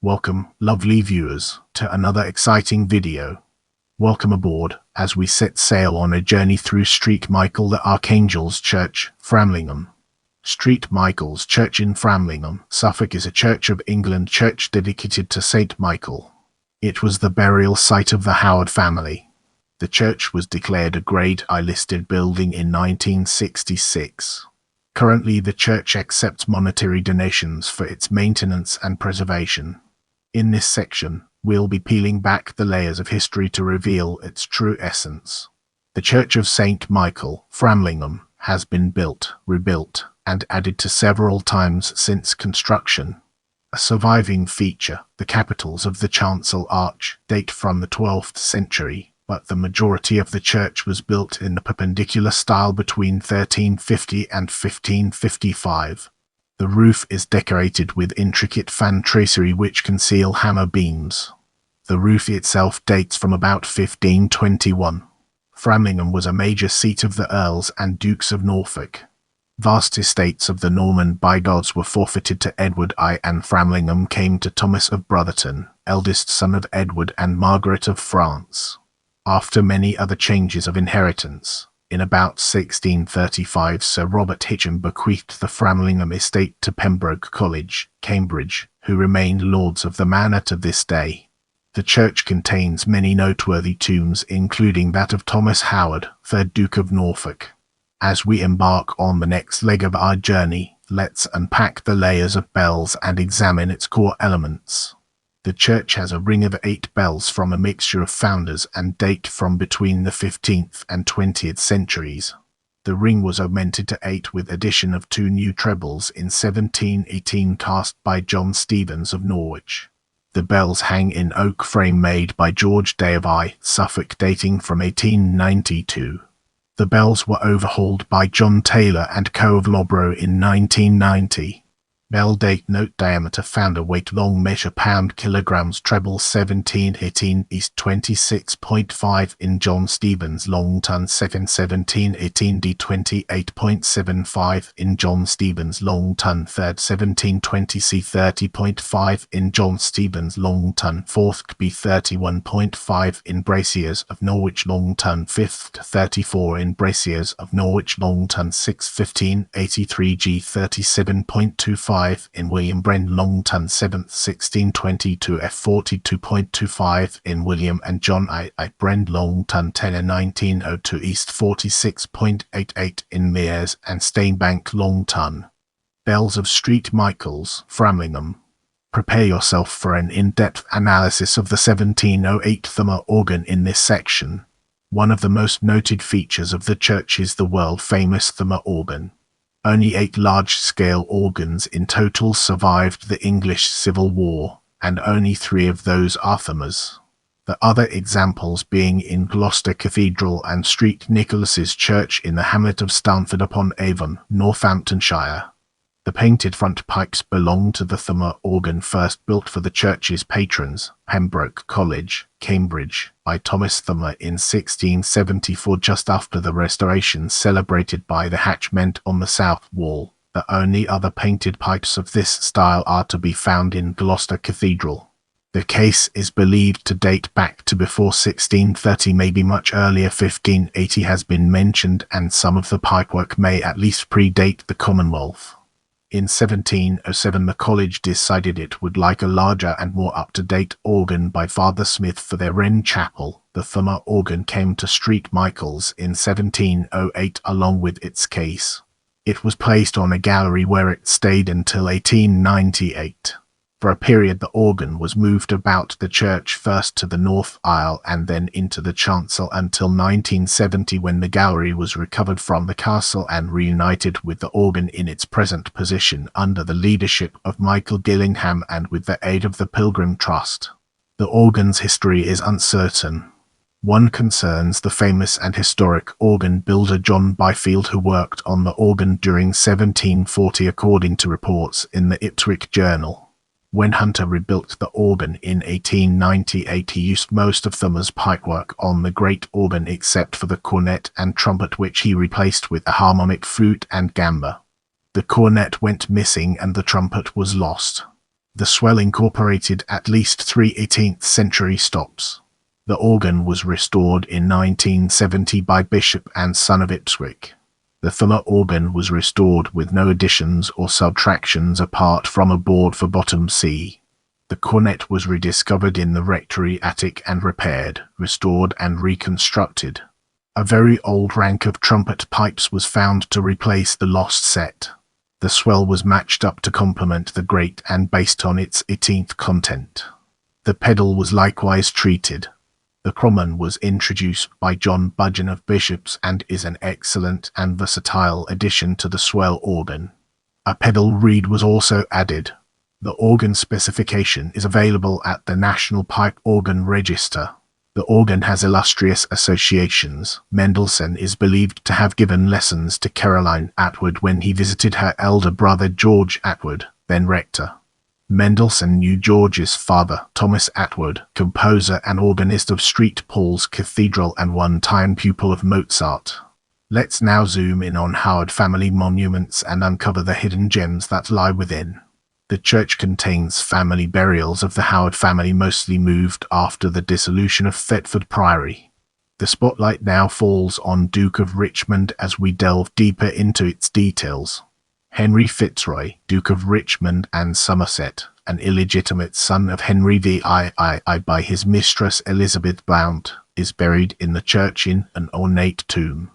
Welcome, lovely viewers, to another exciting video. Welcome aboard, as we set sail on a journey through St. Michael the Archangel's Church, Framlingham. St. Michael's Church in Framlingham, Suffolk is a Church of England church dedicated to St. Michael. It was the burial site of the Howard family. The church was declared a Grade I listed building in 1966. Currently, the church accepts monetary donations for its maintenance and preservation. In this section, we'll be peeling back the layers of history to reveal its true essence. The Church of St. Michael, Framlingham, has been built, rebuilt, and added to several times since construction. A surviving feature, the capitals of the chancel arch, date from the 12th century, but the majority of the church was built in the perpendicular style between 1350 and 1555. The roof is decorated with intricate fan tracery which conceal hammer beams. The roof itself dates from about 1521. Framlingham was a major seat of the Earls and Dukes of Norfolk. Vast estates of the Norman bigods were forfeited to Edward I, and Framlingham came to Thomas of Brotherton, eldest son of Edward and Margaret of France. After many other changes of inheritance, in about 1635 Sir Robert Hitcham bequeathed the Framlingham estate to Pembroke College, Cambridge, who remained lords of the manor to this day. The church contains many noteworthy tombs, including that of Thomas Howard, 3rd Duke of Norfolk. As we embark on the next leg of our journey, let's unpack the layers of bells and examine its core elements. The church has a ring of 8 bells from a mixture of founders and date from between the 15th and 20th centuries. The ring was augmented to 8 with addition of 2 new trebles in 1718 cast by John Stevens of Norwich. The bells hang in oak frame made by George Day of Eye, Suffolk, dating from 1892. The bells were overhauled by John Taylor and Co. of Loughborough in 1990. Bell date note diameter founder weight long measure pound kilograms treble 1718 east 26.5 in John Stevens long ton 1718 d 28.75 in John Stevens long ton third 1720 c 30.5 in John Stevens long ton fourth b 31.5 in Braziers of Norwich long ton fifth 34 in Braziers of Norwich long ton 6 1583 g 37.25 in William Bren long ton 7th 1622 f 42.25 in William and John I. Bren long ton 10 and 1902 east 46.88 in Mears and Steinbank long ton. Bells of St. Michael's, Framlingham. Prepare yourself for an in-depth analysis of the 1708 Thummer organ in this section. One of the most noted features of the church is the world-famous Thummer organ. Only 8 large-scale organs in total survived the English Civil War, and only 3 of those are Thummers. The other examples being in Gloucester Cathedral and St. Nicholas's Church in the hamlet of Stamford-upon-Avon, Northamptonshire. The painted front pipes belong to the Thummer organ first built for the church's patrons, Pembroke College, Cambridge, by Thomas Thummer in 1674 just after the restoration celebrated by the hatchment on the south wall. The only other painted pipes of this style are to be found in Gloucester Cathedral. The case is believed to date back to before 1630, maybe much earlier. 1580 has been mentioned, and some of the pipework may at least predate the Commonwealth. In 1707 the college decided it would like a larger and more up-to-date organ by Father Smith for their Wren Chapel. The Thummer organ came to St. Michael's in 1708 along with its case. It was placed on a gallery where it stayed until 1898. For a period the organ was moved about the church, first to the north aisle and then into the chancel until 1970, when the gallery was recovered from the castle and reunited with the organ in its present position under the leadership of Michael Gillingham and with the aid of the Pilgrim Trust. The organ's history is uncertain. One concerns the famous and historic organ builder John Byfield, who worked on the organ during 1740 according to reports in the Ipswich Journal. When Hunter rebuilt the organ in 1898, he used most of Thummer's pipework on the great organ except for the cornet and trumpet, which he replaced with a harmonic flute and gamba. The cornet went missing and the trumpet was lost. The swell incorporated at least 3 18th-century stops. The organ was restored in 1970 by Bishop and Son of Ipswich. The fuller organ was restored with no additions or subtractions apart from a board for bottom C. The cornet was rediscovered in the rectory attic and repaired, restored and reconstructed. A very old rank of trumpet pipes was found to replace the lost set. The swell was matched up to complement the grate and based on its 18th content. The pedal was likewise treated. The Cromon was introduced by John Budgeon of Bishops and is an excellent and versatile addition to the swell organ. A pedal reed was also added. The organ specification is available at the National Pipe Organ Register. The organ has illustrious associations. Mendelssohn is believed to have given lessons to Caroline Atwood when he visited her elder brother George Atwood, then rector. Mendelssohn knew George's father, Thomas Atwood, composer and organist of St. Paul's Cathedral and one-time pupil of Mozart. Let's now zoom in on Howard family monuments and uncover the hidden gems that lie within. The church contains family burials of the Howard family, mostly moved after the dissolution of Thetford Priory. The spotlight now falls on Duke of Richmond as we delve deeper into its details. Henry Fitzroy, Duke of Richmond and Somerset, an illegitimate son of Henry VII by his mistress Elizabeth Blount, is buried in the church in an ornate tomb.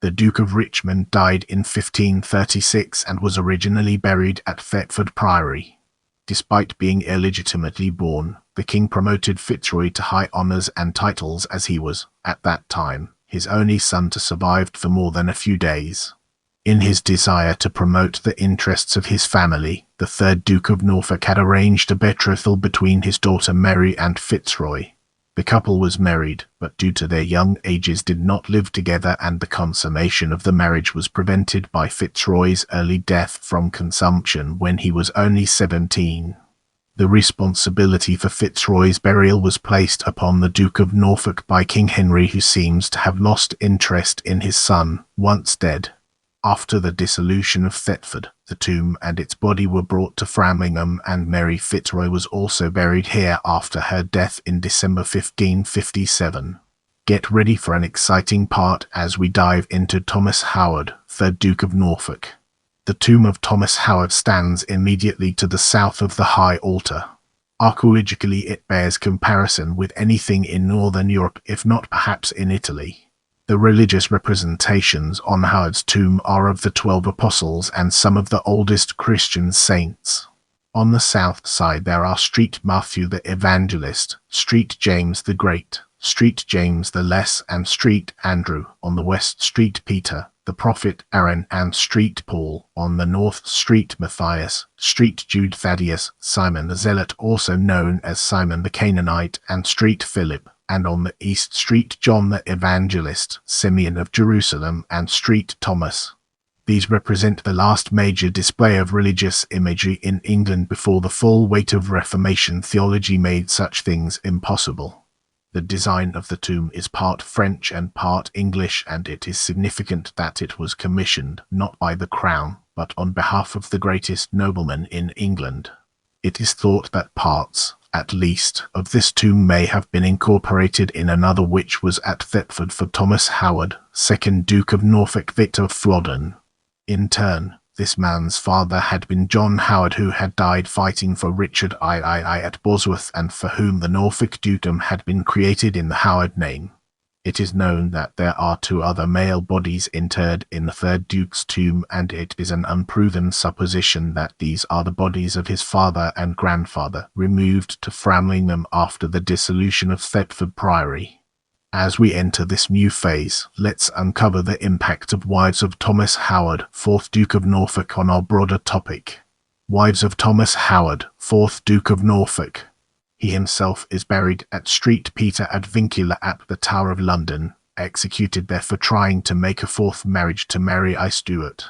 The Duke of Richmond died in 1536 and was originally buried at Thetford Priory. Despite being illegitimately born, the king promoted Fitzroy to high honours and titles as he was, at that time, his only son to survive for more than a few days. In his desire to promote the interests of his family, the third Duke of Norfolk had arranged a betrothal between his daughter Mary and Fitzroy. The couple was married, but due to their young ages did not live together, and the consummation of the marriage was prevented by Fitzroy's early death from consumption when he was only 17. The responsibility for Fitzroy's burial was placed upon the Duke of Norfolk by King Henry, who seems to have lost interest in his son, once dead. After the dissolution of Thetford, the tomb and its body were brought to Framlingham, and Mary Fitzroy was also buried here after her death in December 1557. Get ready for an exciting part as we dive into Thomas Howard, 3rd Duke of Norfolk. The tomb of Thomas Howard stands immediately to the south of the high altar. Archaeologically, it bears comparison with anything in Northern Europe, if not perhaps in Italy. The religious representations on Howard's tomb are of the 12 apostles and some of the oldest Christian saints. On the south side there are St. Matthew the Evangelist, St. James the Great, St. James the Less and St. Andrew. On the west, St. Peter, the prophet Aaron, and St. Paul. On the north, St. Matthias, St. Jude Thaddeus, Simon the Zealot, also known as Simon the Canaanite, and St. Philip. And on the east, St. John the Evangelist, Simeon of Jerusalem, and St. Thomas. These represent the last major display of religious imagery in England before the full weight of Reformation theology made such things impossible. The design of the tomb is part French and part English, and it is significant that it was commissioned not by the Crown, but on behalf of the greatest nobleman in England. It is thought that parts, at least, of this tomb may have been incorporated in another which was at Thetford for Thomas Howard, 2nd Duke of Norfolk Victor of Flodden. In turn, this man's father had been John Howard, who had died fighting for Richard II at Bosworth, and for whom the Norfolk dukedom had been created in the Howard name. It is known that there are 2 other male bodies interred in the 3rd Duke's tomb, and it is an unproven supposition that these are the bodies of his father and grandfather, removed to Framlingham after the dissolution of Thetford Priory. As we enter this new phase, let's uncover the impact of wives of Thomas Howard, 4th Duke of Norfolk, on our broader topic. Wives of Thomas Howard, 4th Duke of Norfolk. He himself is buried at St. Peter ad Vincula at the Tower of London, executed there for trying to make a 4th marriage to Mary I. Stuart.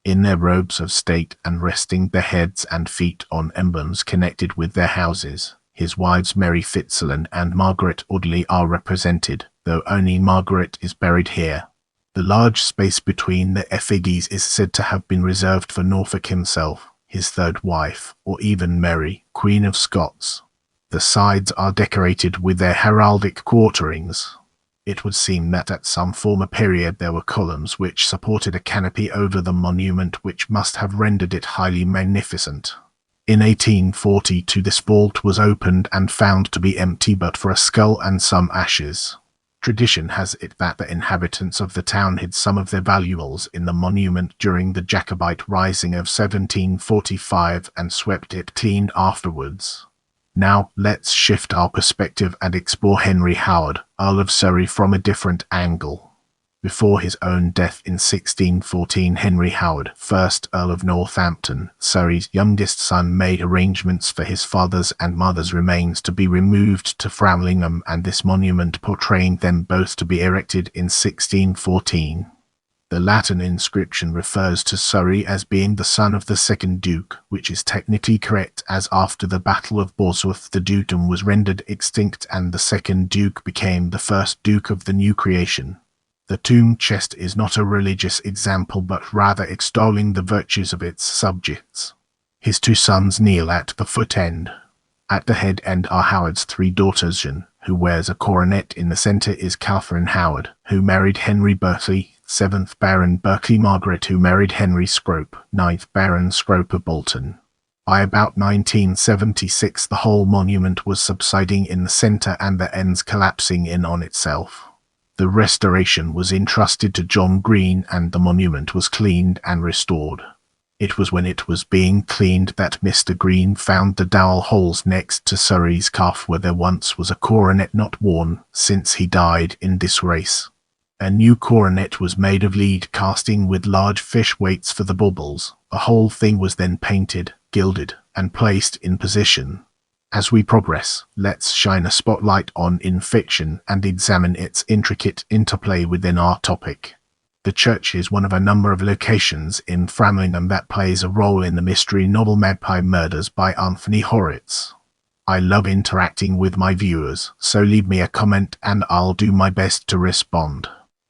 In their robes of state and resting their heads and feet on emblems connected with their houses, his wives Mary Fitzalan and Margaret Audley are represented, though only Margaret is buried here. The large space between the effigies is said to have been reserved for Norfolk himself. his third wife, or even Mary, Queen of Scots. The sides are decorated with their heraldic quarterings. It would seem that at some former period there were columns which supported a canopy over the monument, which must have rendered it highly magnificent. In 1842 this vault was opened and found to be empty but for a skull and some ashes. Tradition has it that the inhabitants of the town hid some of their valuables in the monument during the Jacobite Rising of 1745 and swept it clean afterwards. Now, let's shift our perspective and explore Henry Howard, Earl of Surrey, from a different angle. Before his own death in 1614, Henry Howard, 1st Earl of Northampton, Surrey's youngest son, made arrangements for his father's and mother's remains to be removed to Framlingham, and this monument portraying them both to be erected in 1614. The Latin inscription refers to Surrey as being the son of the second Duke, which is technically correct, as after the Battle of Bosworth the dukedom was rendered extinct and the second Duke became the first Duke of the new creation. The tomb chest is not a religious example but rather extolling the virtues of its subjects. His two sons kneel at the foot end. At the head end are Howard's three daughters. Jean, who wears a coronet in the centre, is Catherine Howard, who married Henry Berkeley, 7th Baron Berkeley; Margaret, who married Henry Scrope, 9th Baron Scrope of Bolton. By about 1976 the whole monument was subsiding in the centre and the ends collapsing in on itself. The restoration was entrusted to John Green and the monument was cleaned and restored. It was when it was being cleaned that Mr. Green found the dowel holes next to Surrey's cuff where there once was a coronet not worn since he died in disgrace. A new coronet was made of lead casting with large fish weights for the baubles. The whole thing was then painted, gilded, and placed in position. As we progress, let's shine a spotlight on in fiction and examine its intricate interplay within our topic. The church is one of a number of locations in Framlingham that plays a role in the mystery novel Magpie Murders by Anthony Horowitz. I love interacting with my viewers, so leave me a comment and I'll do my best to respond.